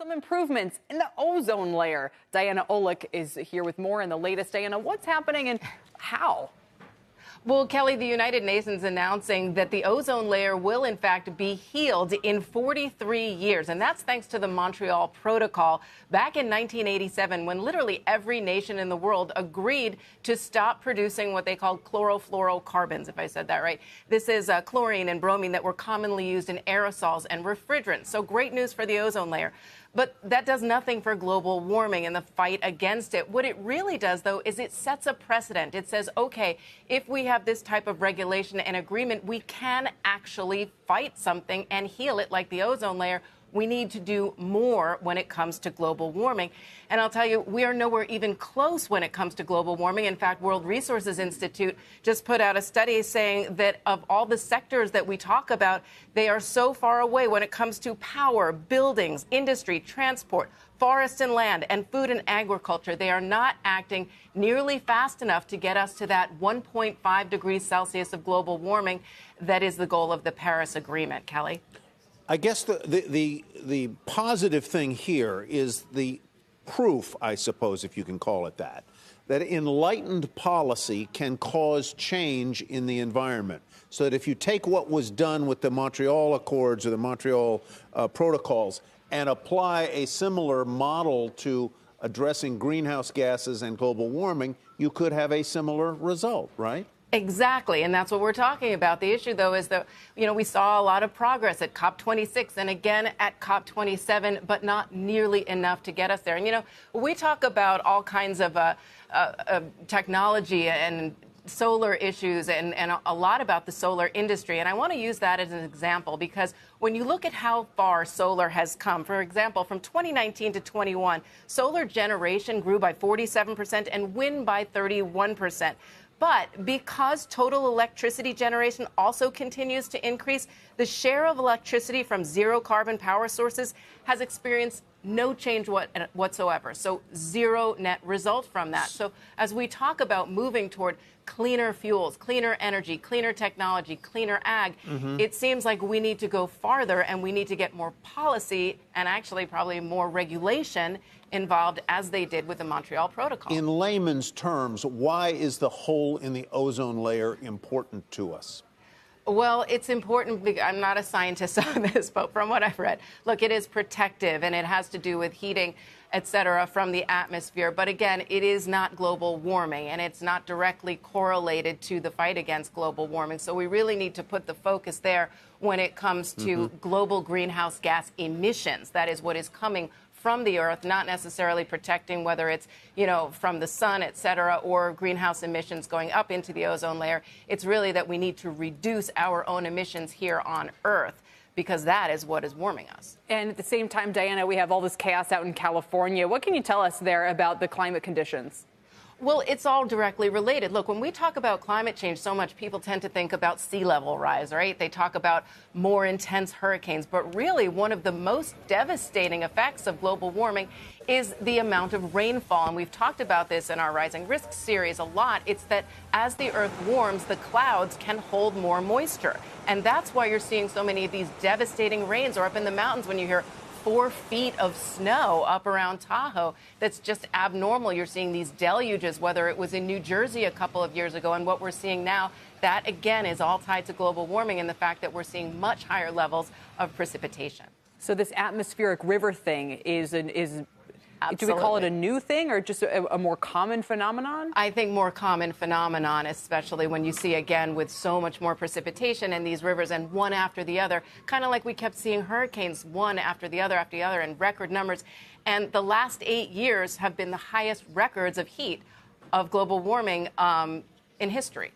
Some improvements in the ozone layer. Diana Olick is here with more in the latest. Diana, what's happening and how? Well, Kelly, the United Nations announcing that the ozone layer will, in fact, be healed in 43 years. And that's thanks to the Montreal Protocol back in 1987, when literally every nation in the world agreed to stop producing what they called chlorofluorocarbons, if I said that right. This is chlorine and bromine that were commonly used in aerosols and refrigerants. So great news for the ozone layer. But that does nothing for global warming and the fight against it. What it really does, though, is it sets a precedent. It says, OK, if we have this type of regulation and agreement, we can actually fight something and heal it like the ozone layer. We need to do more when it comes to global warming. And I'll tell you, we are nowhere even close when it comes to global warming. In fact, World Resources Institute just put out a study saying that of all the sectors that we talk about, they are so far away when it comes to power, buildings, industry, transport, forest and land, and food and agriculture. They are not acting nearly fast enough to get us to that 1.5 degrees Celsius of global warming that is the goal of the Paris Agreement. Kelly? I guess the positive thing here is the proof, I suppose, if you can call it that enlightened policy can cause change in the environment. So that if you take what was done with the Montreal Accords or the Montreal Protocols and apply a similar model to addressing greenhouse gases and global warming, you could have a similar result, right? Exactly. And that's what we're talking about. The issue, though, is that, we saw a lot of progress at COP26 and again at COP27, but not nearly enough to get us there. And, we talk about all kinds of technology and solar issues and a lot about the solar industry. And I want to use that as an example, because when you look at how far solar has come, for example, from 2019 to 21, solar generation grew by 47% and wind by 31%. But because total electricity generation also continues to increase, the share of electricity from zero carbon power sources has experienced no change whatsoever. So zero net result from that. So as we talk about moving toward cleaner fuels, cleaner energy, cleaner technology, cleaner ag, it seems like we need to go farther and we need to get more policy and actually probably more regulation involved, as they did with the Montreal Protocol. In layman's terms, why is the hole in the ozone layer important to us? Well, it's important because I'm not a scientist on this, but from what I've read, look, it is protective and it has to do with heating, et cetera, from the atmosphere. But again, it is not global warming and it's not directly correlated to the fight against global warming. So we really need to put the focus there when it comes to global greenhouse gas emissions. That is what is coming from the earth, not necessarily protecting whether it's, from the sun, et cetera, or greenhouse emissions going up into the ozone layer. It's really that we need to reduce our own emissions here on Earth, because that is what is warming us. And at the same time, Diana, we have all this chaos out in California. What can you tell us there about the climate conditions? Well, it's all directly related. Look, when we talk about climate change so much, people tend to think about sea level rise, right? They talk about more intense hurricanes. But really, one of the most devastating effects of global warming is the amount of rainfall. And we've talked about this in our Rising Risk series a lot. It's that as the Earth warms, the clouds can hold more moisture. And that's why you're seeing so many of these devastating rains, or up in the mountains when you hear 4 feet of snow up around Tahoe. That's just abnormal. You're seeing these deluges, whether it was in New Jersey a couple of years ago and what we're seeing now. That, again, is all tied to global warming and the fact that we're seeing much higher levels of precipitation. So this atmospheric river thing is Absolutely. Do we call it a new thing or just a more common phenomenon? I think more common phenomenon, especially when you see, again, with so much more precipitation in these rivers and one after the other, kind of like we kept seeing hurricanes one after the other in record numbers. And the last 8 years have been the highest records of heat of global warming in history.